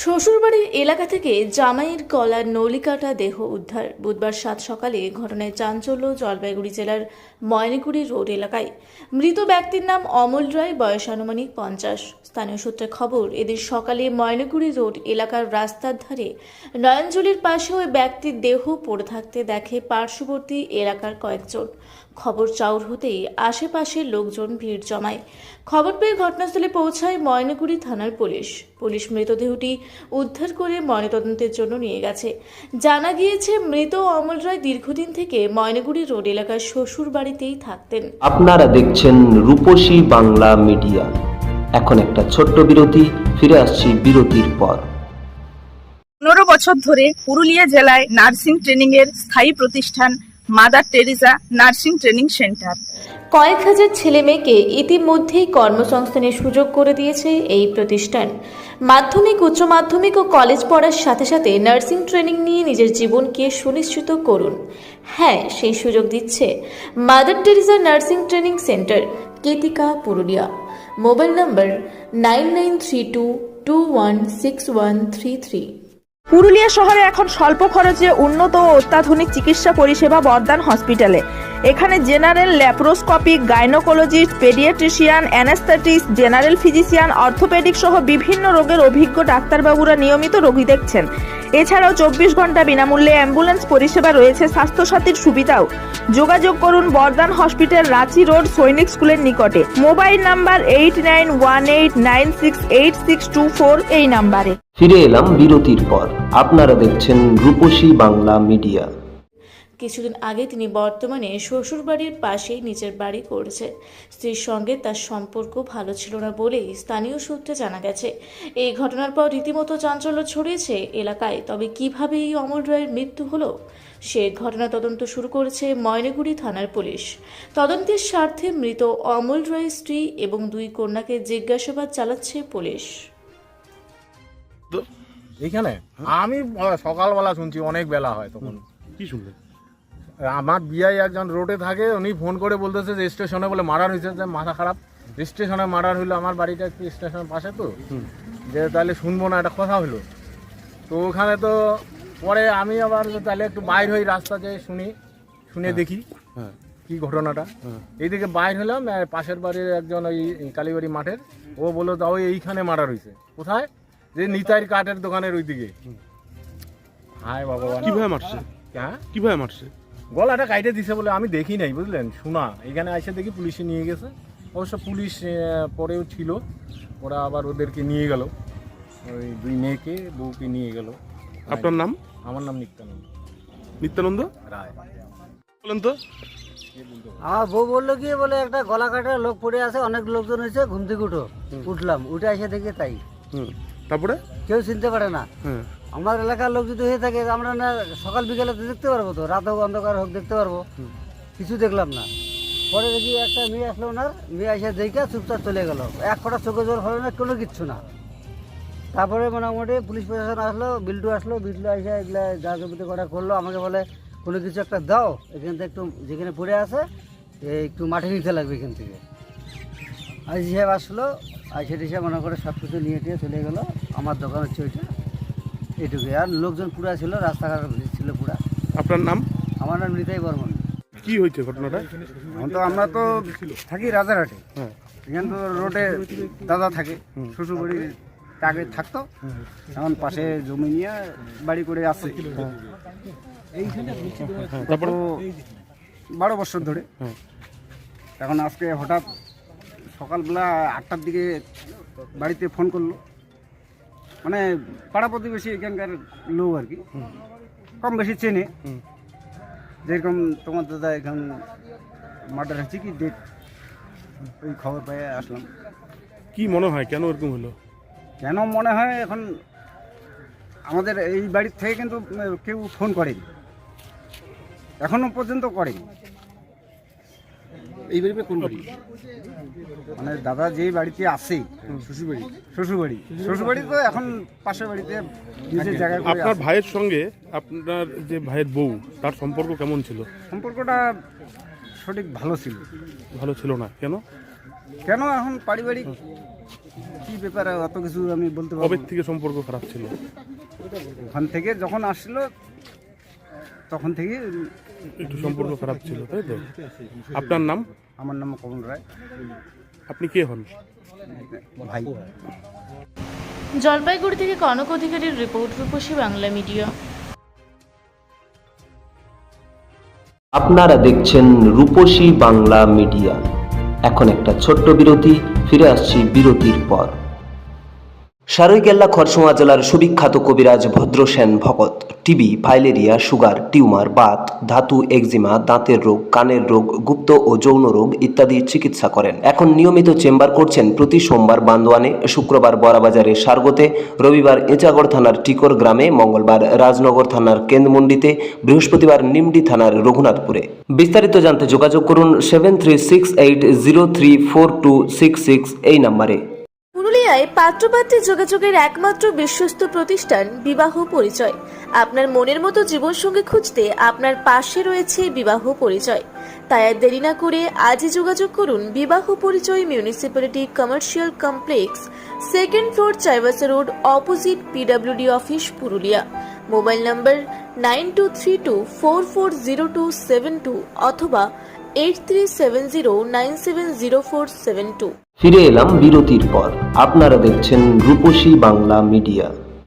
শ্বশুরবাড়ির এলাকা থেকে জামাইয়ের গলার নলিকাটা দেহ উদ্ধার। বুধবার 7 সকালে ঘটনায় চাঞ্চল্য জলপাইগুড়ি জেলার ময়নাগুড়ি রোড এলাকায়। মৃত ব্যক্তির নাম অমল রায়, বয়স আনুমানিক 50। স্থানীয় সূত্রে খবর, এদিন সকালে ময়নাগুড়ি রোড এলাকার রাস্তার ধারে নয়নজলির পাশে ওই ব্যক্তির দেহ পড়ে থাকতে দেখে পার্শ্ববর্তী এলাকার কয়েকজন। খবর চাউর হতেই আশেপাশের লোকজন ভিড় জমায়। খবর পেয়ে ঘটনাস্থলে পৌঁছায় ময়নাগুড়ি থানার পুলিশ মৃতদেহটি উদ্ধার করে ময়নাতদন্তের জন্য নিয়ে গেছে। জানা গিয়েছে, মৃত অমল রায় দীর্ঘদিন থেকে ময়নাগুড়ি রোড এলাকার শ্বশুর বাড়িতেই থাকতেন। আপনারা দেখছেন রূপসী বাংলা মিডিয়া। এখন একটা ছোট্ট বিরতি, ফিরে আসছি বিরতির পর। 15 বছর ধরে পুরুলিয়া জেলায় নার্সিং ট্রেনিং এর স্থায়ী প্রতিষ্ঠান mother Teresa nursing training centre কয়েক হাজার ছেলে মেয়েকে ইতিমধ্যেই কর্মসংস্থানের সুযোগ করে দিয়েছে এই প্রতিষ্ঠান। মাধ্যমিক, উচ্চ মাধ্যমিক ও কলেজ পড়ার সাথে সাথে নার্সিং ট্রেনিং নিয়ে নিজের জীবনকে সুনিশ্চিত করুন। হ্যাঁ, সেই সুযোগ দিচ্ছে Mother Teresa nursing training centre, Ketika, Purulia. Mobile number 9932216133। Purulia শহরে এখন স্বল্প খরচে উন্নত ও অত্যাধুনিক চিকিৎসা পরিষেবা বর্ধমান হসপিটালে। এখানে general, laparoscopic, gynaecologist, paediatrician, anaesthetist, general physician, orthopaedic সহ বিভিন্ন রোগের অভিজ্ঞ ডাক্তারবাবুরা নিয়মিত রোগী দেখছেন। এছাড়াও 24 ঘন্টা বিনামূল্যে অ্যাম্বুলেন্স পরিষেবা রয়েছে, স্বাস্থ্যসাথীর সুবিধাও। যোগাযোগ করুন বর্ধমান হসপিটাল, রাঁচি রোড, সৈনিক স্কুলের নিকটে। মোবাইল নাম্বার 8918968624 এই নাম্বারে। ফিরে এলাম বিরতির পর। আপনারা দেখছেন রূপসী বাংলা মিডিয়া। কিছুদিন আগে তিনি বর্তমানে শ্বশুরবাড়ির পাশেই নিজের বাড়ি করেছে। স্ত্রীর সঙ্গে তার সম্পর্ক ভালো ছিল না বলেই স্থানীয় সূত্রে জানা গেছে। এই ঘটনার পর রীতিমতো চাঞ্চল্য ছড়িয়েছে এলাকায়। তবে কিভাবে এই অমল রায়ের মৃত্যু হলো, সে ঘটনা তদন্ত শুরু করেছে ময়নাগুড়ি থানার পুলিশ। তদন্তের স্বার্থে মৃত অমল রায়ের স্ত্রী এবং 2 কন্যাকে জিজ্ঞাসাবাদ চালাচ্ছে পুলিশ। এইখানে আমি সকালবেলা শুনছি, অনেক বেলা হয় তখন। কি শুনলেন? আমার বিয়াই একজন রোডে থাকে, উনি ফোন করে বলতেছে যে স্টেশনে বলে মার্ডার হয়েছে, যে মাথা খারাপ, স্টেশনে মার্ডার হইলো। আমার বাড়িটা একটু স্টেশনের পাশে, তো যে তাহলে শুনবো না, একটা কথা হলো। তো ওখানে তো পরে আমি আবার তাহলে একটু বাইর হই, রাস্তা যে শুনে দেখি কি ঘটনাটা। এইদিকে বাইর হলাম, পাশের বাড়ির একজন ওই কালীবাড়ি মাঠের, ও বললো তাও এইখানে মার্ডার হয়েছে। কোথায়? যে নিতাইর কাঠের দোকানের ওইদিকে। হায় বাবা, কিভাবে মারছে? হ্যাঁ, কিভাবে মারছে? গলাটা কাইটে দিছে বলে আমি দেখি নাই, বুঝলেন, শোনা। এখানে এসে দেখি পুলিশে নিয়ে গেছে। অবশ্য পুলিশ পরেও ছিল, ওরা আবার ওদেরকে নিয়ে গেল, ওই 2 মেয়েকে, বউকে নিয়ে গেল। আপনার নাম? আমার নাম নিত্যানন্দ নিত্যানন্দ রায়। বলেন তো। আমার বউ বললো কি, বলে একটা গলা কাটা লোক পড়ে আছে, অনেক লোকজন হয়েছে, ঘুম থেকে উঠলাম, উঠে এসে দেখি তাই। তারপরে কেউ চিনতে পারে না। হ্যাঁ, আমার এলাকার লোক যদি হয়ে থাকে, আমরা না সকাল বিকেলে তো দেখতে পারবো, তো রাত হোক অন্ধকার হোক দেখতে পারবো। কিছু দেখলাম না। পরে দেখি একটা মেয়ে আসলো, ওনার মেয়ে এসে দেখে চুপচাপ চলে গেল। এক ফোঁটা চোখে জল হলো না, কোনো কিচ্ছু না। তারপরে মোটামুটি পুলিশ প্রশাসন আসলো, বিল্টু এসে এগুলা যা জমিতে করা করলো। আমাকে বলে কোনো কিছু একটা দাও, এখান থেকে একটু যেখানে পড়ে আছে একটু মাঠে নিতে লাগবে এখান থেকে। আজ হিসাব আসলো, সেটা হিসাব মনে করে সব কিছু নিয়ে টিয়ে চলে গেলো। আমার দোকান হচ্ছে ওইটা, এইটুকুই। আর লোকজন পুরা ছিল, রাস্তাঘাট ছিল পুরা। আপনার নাম? আমার নাম নিতাই বর্মন। কি হয়েছে ঘটনাটা? আমরা তো থাকি রাজারহাটে। হ্যাঁ, এখানে তো রোডে দাদা থাকে, শ্বশুরবাড়ি আগে থাকতো, এখন পাশে জমি নিয়ে বাড়ি করে আসছে। তারপরে 12 বছর ধরে। এখন আজকে হঠাৎ সকালবেলা 8টার দিকে বাড়িতে ফোন করলো, মানে পাড়া প্রতিবেশী এখানকার লোক আর কি, কম বেশি চেনে, যেরকম তোমার দাদা এখন মার্ডার হয়েছে, কি ডেট, ওই খবর পেয়ে আসলাম। কি মনে হয় কেন এরকম হলো? কেন মনে হয়, এখন আমাদের এই বাড়ির থেকে কিন্তু কেউ ফোন করেনি, এখনো পর্যন্ত করেনি। এই বাড়িতে কোন বাড়ি? মানে দাদা যেই বাড়িতে আসে, শ্বশুরবাড়ি তো এখন পাশের বাড়িতে নিজের জায়গায় করে আপনার আছে। ভাইয়ের সঙ্গে আপনার যে ভাইয়ের বউ, তার সম্পর্ক কেমন ছিল? সম্পর্কটা সঠিক ভালো ছিল। ভালো ছিল না কেন? কেন, এখন পারিবারিক কি ব্যাপারে অত কিছু আমি বলতে পারবো কবে না। থেকে সম্পর্ক খারাপ ছিল? ওখান থেকে যখন আসলো তখন থেকে একটু সম্পর্ক খারাপ ছিল, তাই তো? আপনার নাম? আমার নাম কমল রায়, আপনি কে হন? ভাই। জলপাইগুড়ি থেকে কনক অধিকারীর রিপোর্ট, রূপসী বাংলা মিডিয়া। আপনারা দেখছেন রূপসী বাংলা মিডিয়া। এখন একটা ছোট্ট বিরতি, ফিরে আসছি বিরতির পর। সারৈকেল্লা খরসুমা জেলার সুবিখ্যাত কবিরাজ Bhadrasen Bhagat TB, filaria, sugar, tumour, Baat, ধাতু, একজিমা, দাঁতের রোগ, কানের রোগ, গুপ্ত ও যৌন রোগ ইত্যাদি চিকিৎসা করেন। এখন নিয়মিত চেম্বার করছেন প্রতি সোমবার বান্দোয়ানে, শুক্রবার বড়াবাজারে সারগোতে, রবিবার এঁচাগড় থানার টিকর গ্রামে, মঙ্গলবার রাজনগর থানার কেন্দ্রমন্ডিতে, বৃহস্পতিবার নিমডি থানার রঘুনাথপুরে। বিস্তারিত জানতে যোগাযোগ করুন 7368034266 এই নম্বরে। পুরুলিয়ায় পাত্রপাত্রী যোগাযোগের একমাত্র বিশ্বস্ত প্রতিষ্ঠান বিবাহ পরিচয়। আপনার মনের মতো জীবনসঙ্গী খুঁজতে আপনার পাশে রয়েছে বিবাহ পরিচয়। তাই আর দেরি না করে আজই যোগাযোগ করুন বিবাহ পরিচয়, municipality commercial complex, 2nd floor, Chaibasa road, opposite PWD office, Purulia. Mobile নম্বর 9232440272 অথবা 8370970472। ফিরে এলাম বিরতির পর। আপনারা দেখছেন রূপসী বাংলা মিডিয়া।